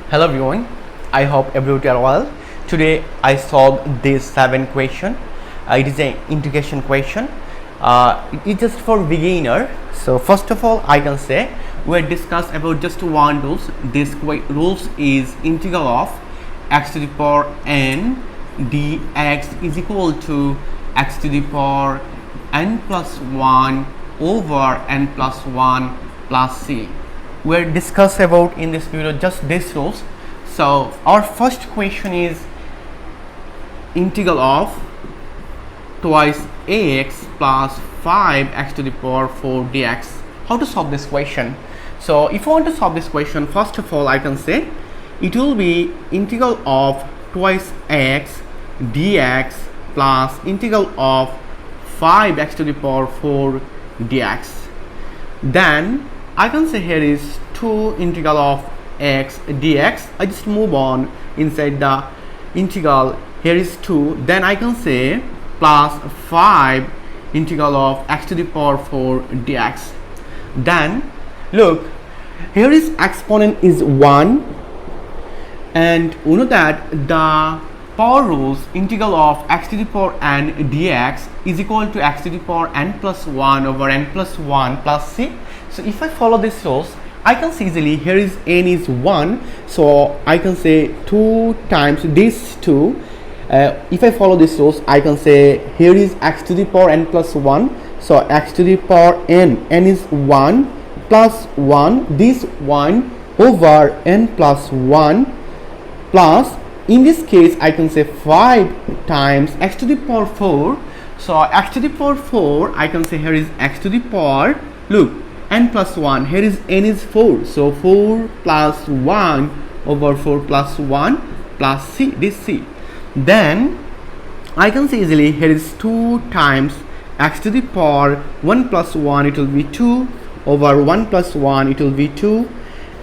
Hello everyone, I hope everybody are well. Today I solved this 7 question. It is an integration question. It is just for beginner. So first of all, I can say we will discuss about just one rules. This rules is integral of x to the power n dx is equal to x to the power n plus 1 over n plus 1 plus c. We'll discuss about in this video just these rules. So our first question is integral of twice ax plus 5x to the power 4 dx. How to solve this question? So if you want to solve this question, first of all I can say it will be integral of twice x dx plus integral of 5x to the power 4 dx. Then I can say here is 2 integral of x dx. I just move on inside the integral. Here is 2. Then I can say plus 5 integral of x to the power 4 dx. Then look, here is exponent is 1, and you know that the power rules integral of x to the power n dx is equal to x to the power n plus 1 over n plus 1 plus c. So if I follow this rules, I can see easily here is n is 1, so I can say 2 times this 2. If I follow this rules, I can say here is x to the power n plus 1, so x to the power n is 1 plus 1, this 1 over n plus 1 plus, in this case I can say 5 times x to the power 4. So x to the power 4, I can say here is x to the power, look, n plus 1, here is n is 4, so 4 plus 1 over 4 plus 1 plus c, this c. Then I can say easily here is 2 times x to the power 1 plus 1, it will be 2 over 1 plus 1, it will be 2.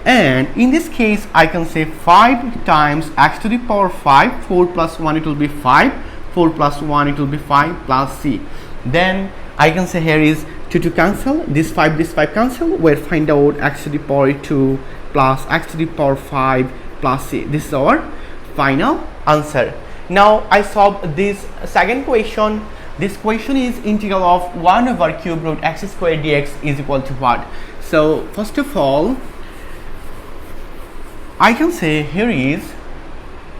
And in this case I can say 5 times x to the power 5, 4 plus 1, it will be 5, 4 plus 1, it will be 5 plus c. Then I can say here is 2 cancel, this 5 cancel, we'll find out x to the power 2 plus x to the power 5 plus c. This is our final answer. Now I solved this second question. This question is integral of 1 over cube root x squared dx is equal to what? So first of all, I can say here is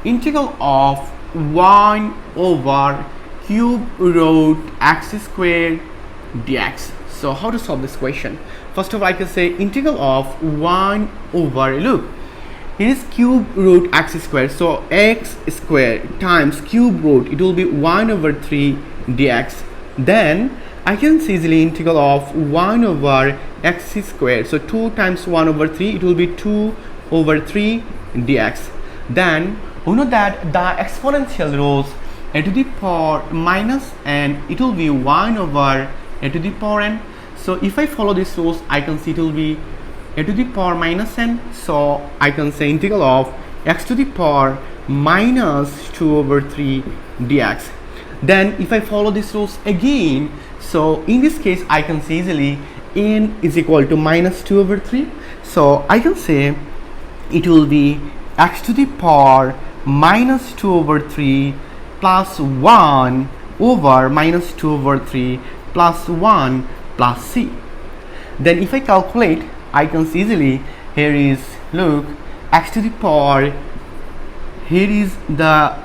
integral of 1 over cube root x squared dx. So how to solve this question? First of all, I can say integral of 1 over, look, here is cube root x squared, so x squared times cube root, it will be 1 over 3 dx. Then I can see easily integral of 1 over x squared, so 2 times 1 over 3, it will be 2 over 3 dx. Then you know that the exponential rules, a to the power minus n, it will be 1 over a to the power n. So if I follow these rules, I can see it will be a to the power minus n, so I can say integral of x to the power minus 2 over 3 dx. Then if I follow these rules again, so in this case I can see easily n is equal to minus 2 over 3, so I can say it will be x to the power minus 2 over 3 plus 1 over minus 2 over 3 plus 1 plus c. Then if I calculate, I can see easily here is, look, x to the power, here is the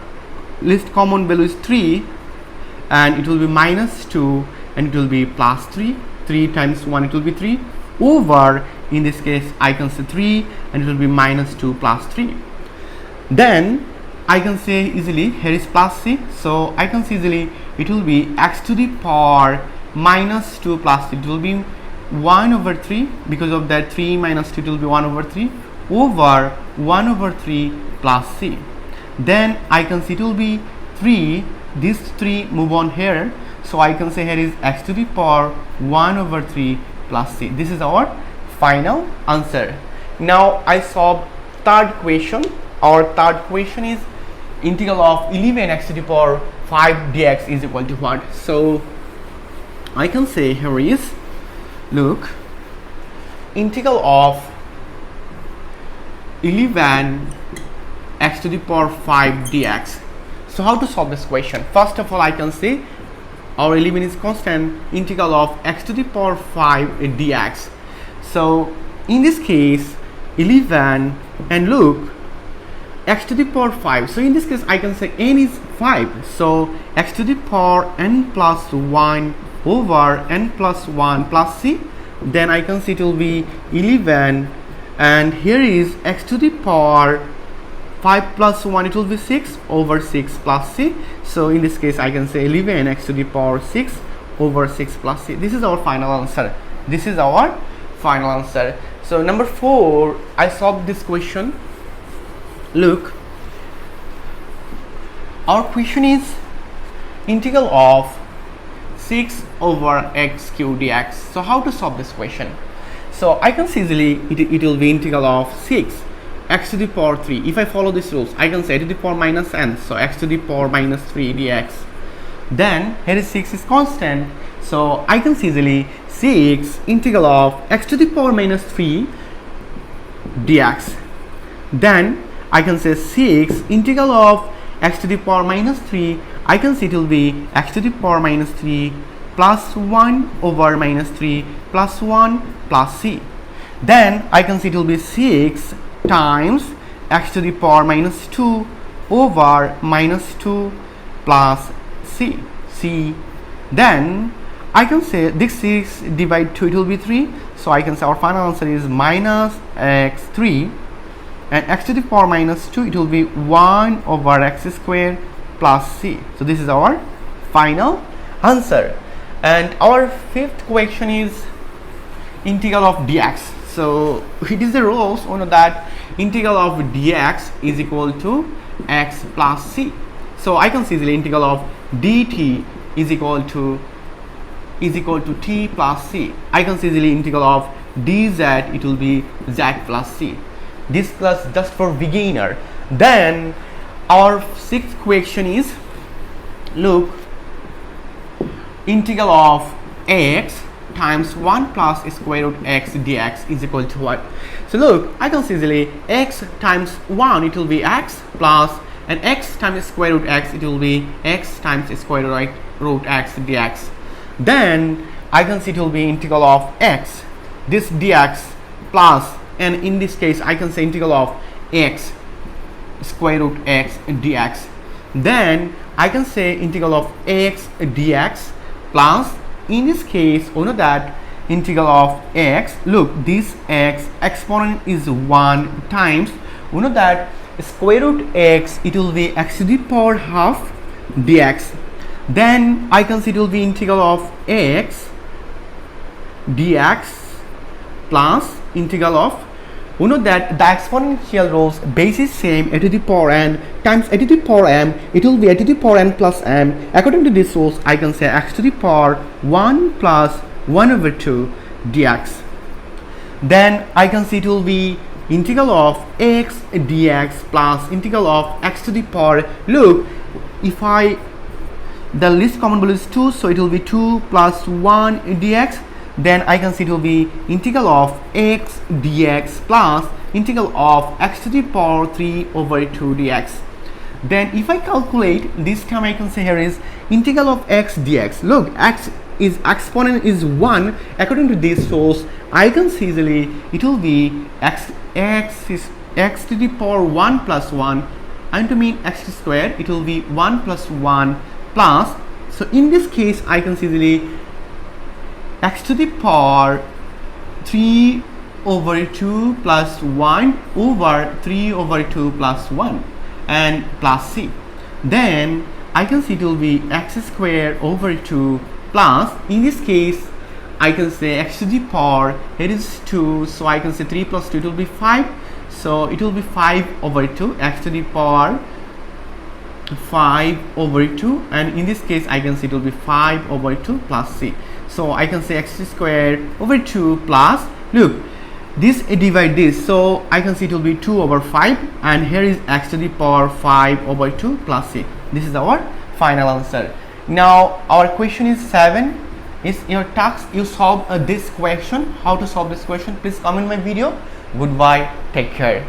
least common value is 3, and it will be minus 2 and it will be plus 3, 3 times 1, it will be 3 over, in this case I can say 3 and it will be minus 2 plus 3. Then I can say easily here is plus c, so I can see easily it will be x to the power minus 2 plus 3, it will be 1 over 3, because of that 3 minus 2, it will be 1 over 3 over 1 over 3 plus c. Then I can see it will be 3, this 3 move on here, so I can say here is x to the power 1 over 3 plus c. This is our final answer. Now I solve third question. Our third question is integral of 11x to the power 5 dx is equal to what? So I can say here is, look, integral of 11 x to the power 5 dx. So how to solve this question? First of all, I can say our 11 is constant, integral of x to the power 5 dx. So in this case 11, and look, x to the power 5. So in this case I can say n is 5, so x to the power n plus 1 over n plus 1 plus c. Then I can see it will be 11, and here is x to the power 5 plus 1, it will be 6 over 6 plus c. So in this case I can say 11 x to the power 6 over 6 plus c. This is our final answer. This is our final answer. So number 4, I solved this question. Look, our question is integral of 6 over x cube dx. So how to solve this question? So I can see easily it will be integral of 6 x to the power 3. If I follow these rules, I can say to the power minus n, so x to the power minus 3 dx. Then here is 6 is constant, so I can see easily 6 integral of x to the power minus 3 dx. Then I can say 6 integral of x to the power minus 3, I can see it will be x to the power minus 3 plus 1 over minus 3 plus 1 plus c. Then I can see it will be 6 times x to the power minus 2 over minus 2 plus c. Then I can say this 6 divide 2, it will be 3, so I can say our final answer is minus x3, and x to the power minus 2, it will be 1 over x square plus c. So this is our final answer. And our fifth question is integral of dx. So it is the rules, we know that integral of dx is equal to x plus c. So I can see the integral of dt is equal to t plus c. I can see the integral of dz, it will be z plus c. This class just for beginner. Then our sixth question is, look, integral of x times 1 plus square root x dx is equal to what? So look, I can see easily x times 1, it will be x plus, and x times square root x, it will be x times square root x dx. Then I can see it will be integral of x, this dx plus, and in this case I can say integral of x square root x dx. Then I can say integral of x dx plus, in this case we know that integral of x, look, this x exponent is 1 times, we know that square root x, it will be x to the power half dx. Then I can see it will be integral of x dx plus integral of, we know that the exponential rules base is same, a to the power n times a to the power m, it will be a to the power n plus m. According to this rules, I can say x to the power 1 plus 1 over 2 dx. Then I can see it will be integral of x dx plus integral of x to the power, look, if the least common value is 2, so it will be 2 plus 1 dx. Then I can see it will be integral of x dx plus integral of x to the power 3 over 2 dx. Then if I calculate this time, I can say here is integral of x dx. Look, x is exponent is 1. According to this source, I can see easily it will be x is x to the power 1 plus 1, and to mean x square, it will be 1 plus 1 plus. So in this case I can see easily x to the power 3 over 2 plus 1 over 3 over 2 plus 1 and plus c. Then I can see it will be x square over 2 plus, in this case I can say x to the power, here is 2, so I can say 3 plus 2, it will be 5, so it will be 5 over 2, x to the power 5 over 2, and in this case I can say it will be 5 over 2 plus c. So I can say x square over 2 plus, look, this divide this, so I can see it will be 2 over 5, and here is x to the power 5 over 2 plus c. This is our final answer. Now our question is 7. Is your task you solve this question. How to solve this question? Please comment my video. Goodbye, take care.